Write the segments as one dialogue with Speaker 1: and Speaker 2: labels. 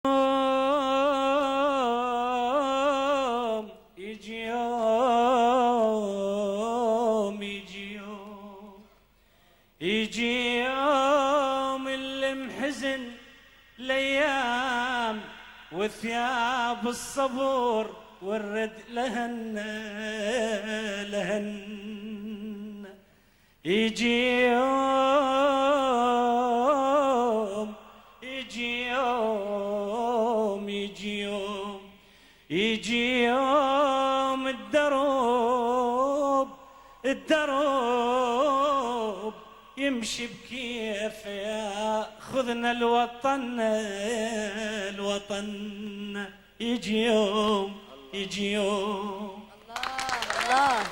Speaker 1: يجي يوم يجي يوم اللي محزن الايام وثياب الصبر والرد لهن يجي يوم يجي يوم الدروب يمشي بكيف ياخذنا الوطن يجي يوم
Speaker 2: الله.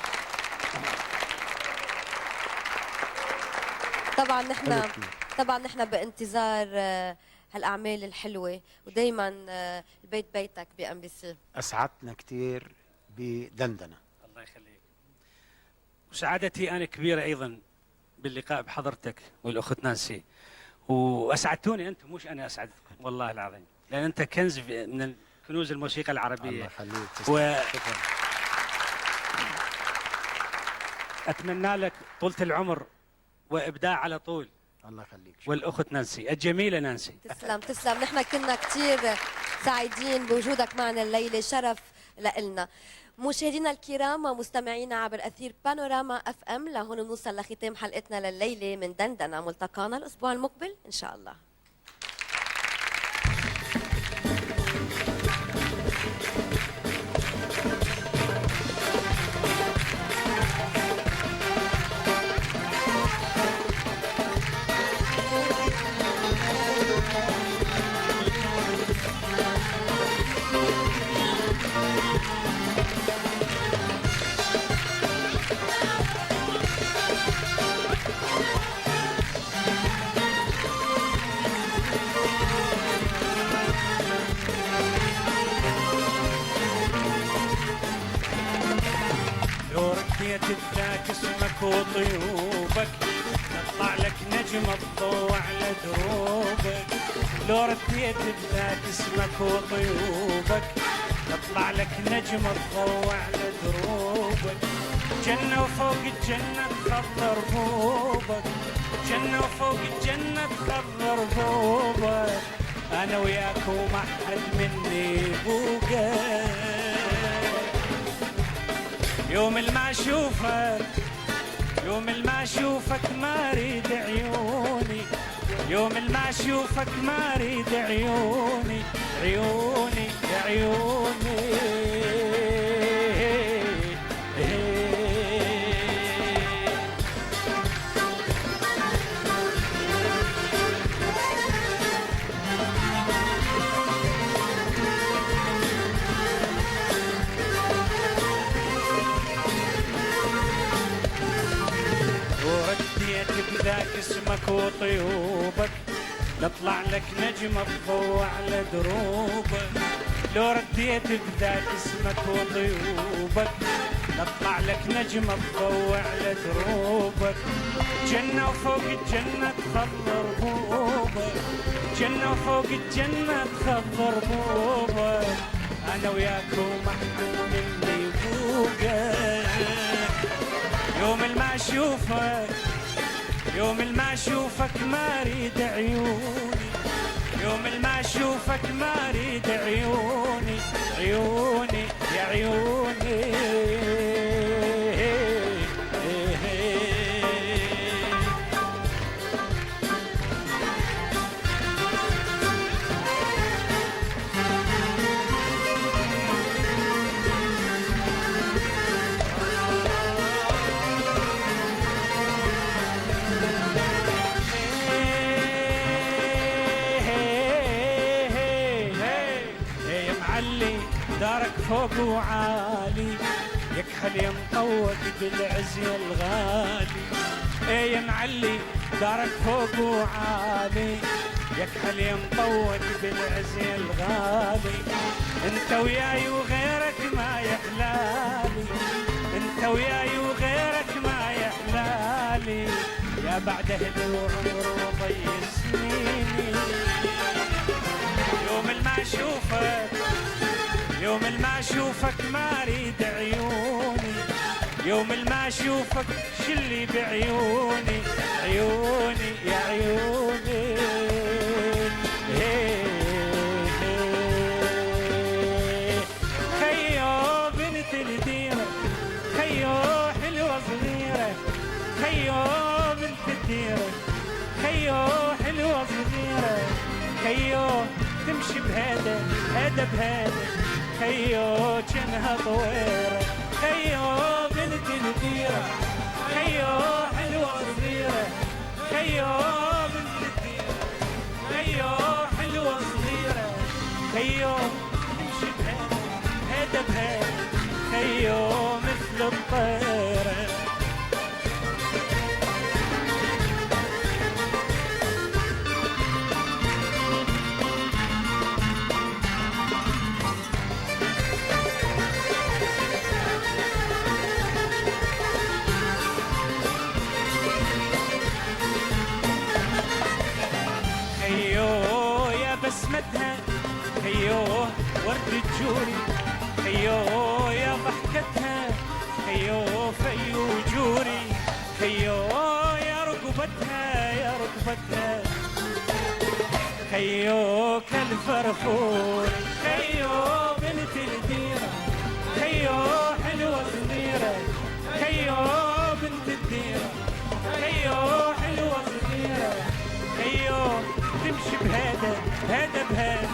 Speaker 2: طبعا نحن بانتظار هالاعمال الحلوه، ودائما البيت بيتك بام بي سي.
Speaker 3: اسعدتنا كثير بدندنه.
Speaker 1: الله يخليك. وسعادتي انا كبيره ايضا باللقاء بحضرتك والاخت نانسي، واسعدتوني انتم مش انا اسعدتكم والله العظيم، لان انت كنز من كنوز الموسيقى العربيه. الله
Speaker 3: يخليك.
Speaker 1: شكرا. اتمنى لك طولة العمر وابداع على طول.
Speaker 3: الله يخليك.
Speaker 1: والاخت نانسي الجميله نانسي.
Speaker 2: تسلم. نحن كنا كثير سعيدين بوجودك معنا الليله، شرف لنا. مشاهدينا الكرام ومستمعينا عبر اثير بانوراما اف ام، لهون بنوصل لختام حلقتنا لليله من دندنه. ملتقانا الاسبوع المقبل ان شاء الله.
Speaker 1: تذاك اسمك وطيوبك، تطلع لك نجم الضوء على دروبك. لو رديت بذاك اسمك وطيوبك، تطلع لك نجم الضوء على دروبك. جنة وفوق الجنة تخضر بوبك، جنة وفوق الجنة تخضر بوبك. أنا وياك وما حد مني بوقك. يوم ما اشوفك ما اريد عيوني، يوم ما اشوفك ما اريد عيوني يا عيوني. بذاك اسمك وطيوبك، نطلع لك نجم الضوء على دروبك. لو رديت بذاك اسمك وطيوبك، نطلع لك نجم الضوء على دروبك. جنة وفوق الجنة تخضر بوبك، جنة وفوق الجنة تخضر بوبك. أنا وياك ومحكوم مني بوقك. يوم ما اشوفك ما اريد عيوني، يوم ما اشوفك ما اريد عيوني يا عيوني. دارك فوق وعالي، يكحل يا مطوق بالعزي الغالي. ايه يا معلي دارك فوق وعالي، يكحل يا مطوق بالعزي الغالي. انت وياي وغيرك ما يحلالي، انت وياي وغيرك ما يحلالي. يا بعد اهل وعمر وضي سنيني، يوم يوم ما اشوفك يوم ما اشوفك ما اريد عيوني، يوم ما اشوفك شلي بعيوني، عيوني يا عيوني. خيو بنت الديرة، خيو حلوة صغيرة، خيو بنت الديرة، خيو حلوة صغيرة، خيو تمشي بهذا هذا بهذا، خيو جنها طويرة، خيو بنت الديرة، خيو حلوة صغيرة، خيو بنت الديرة، خيو حلوة صغيرة، خيو تمشي بهذا هذا بهذا، خيو مثل الطيرة. بسمتها خيو ورد الجوري، خيو يا ضحكتها خيو فيو جوري، خيو يا ركبتها يا ركبتها، خيو كالفرفور، خيو بنت الديرة، خيو حلوة صغيرة، خيو بنت الديرة، خيو حلوة صغيرة، خيو تمشي بهذا هذا بهذا،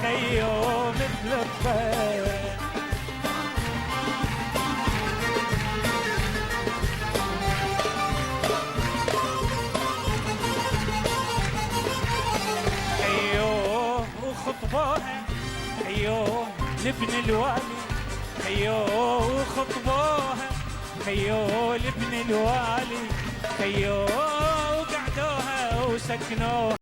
Speaker 1: خيو مثل الطير. خيو وخطبوها خيو لابن الوالي، خيو وخطبوها خيو لابن الوالي، خيو وقعدوها وسكنوها.